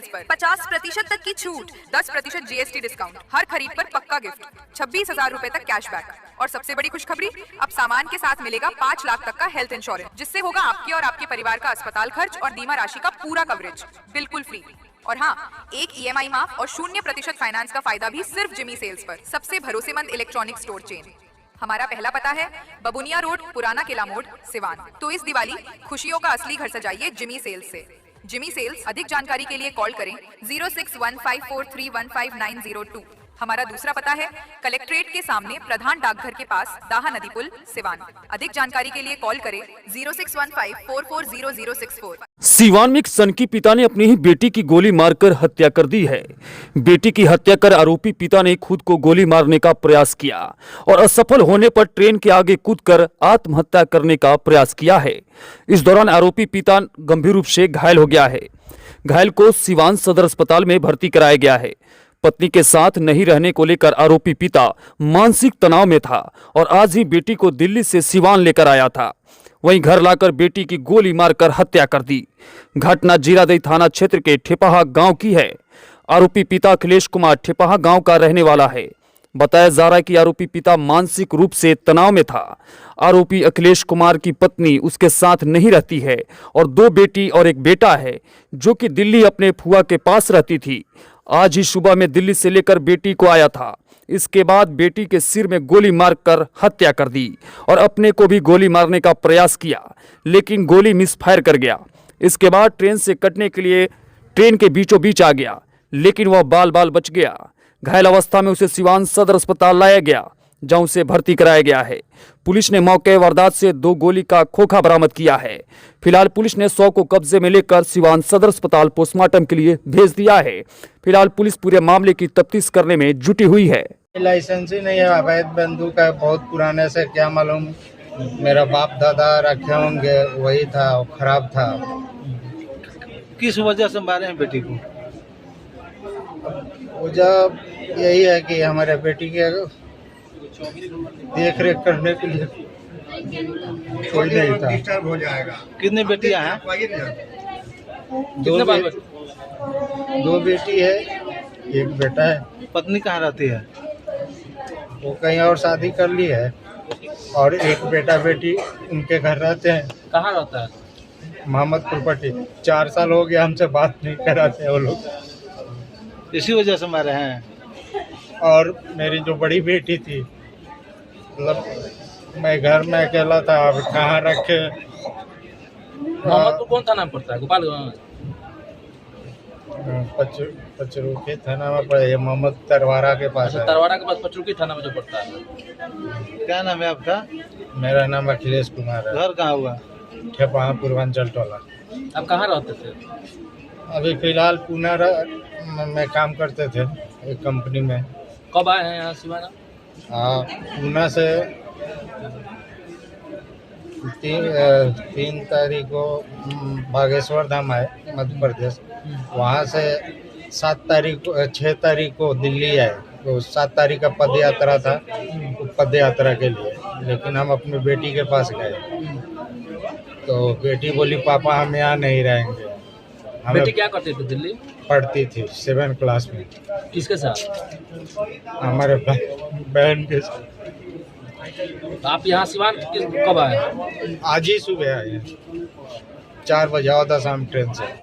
Sales पर 50% तक की छूट, 10% जीएसटी डिस्काउंट, हर खरीद पर पक्का गिफ्ट, 26,000 रुपए तक कैशबैक और सबसे बड़ी खुशखबरी, अब सामान के साथ मिलेगा 5 लाख तक का हेल्थ इंश्योरेंस, जिससे होगा आपके और आपके परिवार का अस्पताल खर्च और बीमा राशि का पूरा कवरेज बिल्कुल फ्री। और हाँ, एक ईएमआई माफ और 0% फाइनेंस का फायदा भी सिर्फ जिमी सेल्स पर। सबसे भरोसेमंद इलेक्ट्रॉनिक स्टोर चेन। हमारा पहला पता है बबुनिया रोड, पुराना किला मोड़, सिवान। तो इस दिवाली खुशियों का असली घर सजाइए जिमी सेल्स से। जिमी सेल्स, अधिक जानकारी के लिए कॉल करें 0615431592। हमारा दूसरा पता है कलेक्ट्रेट के सामने प्रधान डाकघर के पास, दाहा नदी पुल, सिवान। अधिक जानकारी के लिए कॉल करें 0615440064। सिवान में एक सनकी पिता ने अपनी ही बेटी की गोली मारकर हत्या कर दी है। बेटी की हत्या कर आरोपी पिता ने खुद को गोली मारने का प्रयास किया और असफल होने पर ट्रेन के आगे कूदकर आत्महत्या करने का प्रयास किया है। इस दौरान आरोपी पिता गंभीर रूप से घायल हो गया है। घायल को सिवान सदर अस्पताल में भर्ती कराया गया है। पत्नी के साथ नहीं रहने को लेकर आरोपी पिता मानसिक तनाव में था और आज ही बेटी को दिल्ली से सिवान लेकर आया था। वहीं घर लाकर बेटी की गोली मारकर हत्या कर दी। घटना जीरादेई थाना क्षेत्र के ठेपाहा गांव की है। आरोपी पिता अखिलेश कुमार ठेपाहा गांव का रहने वाला है। बताया जा रहा है कि आरोपी पिता मानसिक रूप से तनाव में था। आरोपी अखिलेश कुमार की पत्नी उसके साथ नहीं रहती है और 2 बेटी और 1 बेटा है, जो कि दिल्ली अपने फुआ के पास रहती थी। आज ही सुबह में दिल्ली से लेकर बेटी को आया था। इसके बाद बेटी के सिर में गोली मारकर हत्या कर दी और अपने को भी गोली मारने का प्रयास किया, लेकिन गोली मिसफायर कर गया। इसके बाद ट्रेन से कटने के लिए ट्रेन के बीचों बीच आ गया, लेकिन वह बाल बाल बच गया। घायल अवस्था में उसे सिवान सदर अस्पताल लाया गया, जहां उसे भर्ती कराया गया है। पुलिस ने मौके वारदात से 2 गोली का खोखा बरामद किया है। फिलहाल पुलिस ने 100 को कब्जे में लेकर सिवान सदर अस्पताल पोस्टमार्टम के लिए भेज दिया है। फिलहाल पुलिस पूरे मामले की तफ्तीश करने में जुटी हुई है। लाइसेंस ही नहीं है, अवैध बंदूक है, बहुत पुराने से, क्या मालूम मेरा बाप दादा रखे होंगे, वही था, खराब था। किस वजह से मारे हैं बेटी को? वजह यही है कि हमारे बेटी के देख रेख करने के लिए कोई नहीं था। डिस्टर्ब हो जाएगा। कितने बेटियां हैं? 2 बेटी है, 1 बेटा है। पत्नी कहाँ रहती है? वो कहीं और शादी कर ली है और 1 बेटा बेटी उनके घर रहते हैं। कहाँ रहता है? मोहम्मदपुर पट्टी। 4 साल हो गया हमसे बात नहीं कराते वो लोग, इसी वजह से मारे हैं। और मेरी जो बड़ी बेटी थी, मतलब मैं घर में अकेला था, अब कहाँ रखे। मोहम्मदपुर कौन थाना में पड़ता है? गोपालगंज। पचरुखी थाना में पड़े, मोहम्मद तरवारा के पास है। तरवाड़ा के पास पचरुखी थाना में जो पड़ता है। क्या नाम है आपका? मेरा नाम अखिलेश कुमार है। घर कहाँ हुआ? ठेपाहा पूर्वांचल टोला। आप कहाँ रहते थे? अभी फिलहाल पुणे में काम करते थे एक कंपनी में। कब आए हैं यहाँ सिवान? पुणे से 3 तारीख को बागेश्वर धाम आए, मध्य प्रदेश। वहाँ से 6 तारीख को दिल्ली आए। तो 7 तारीख का पद यात्रा था, तो पद यात्रा के लिए, लेकिन हम अपनी बेटी के पास गए तो बेटी बोली पापा हम यहाँ नहीं रहेंगे। बेटी क्या करती थी? दिल्ली पढ़ती थी 7 क्लास में। किसके साथ? हमारे बहन के साथ। आप यहाँ सिवान कब आए? आज ही सुबह आए, 4 बजे 10 शाम ट्रेन से।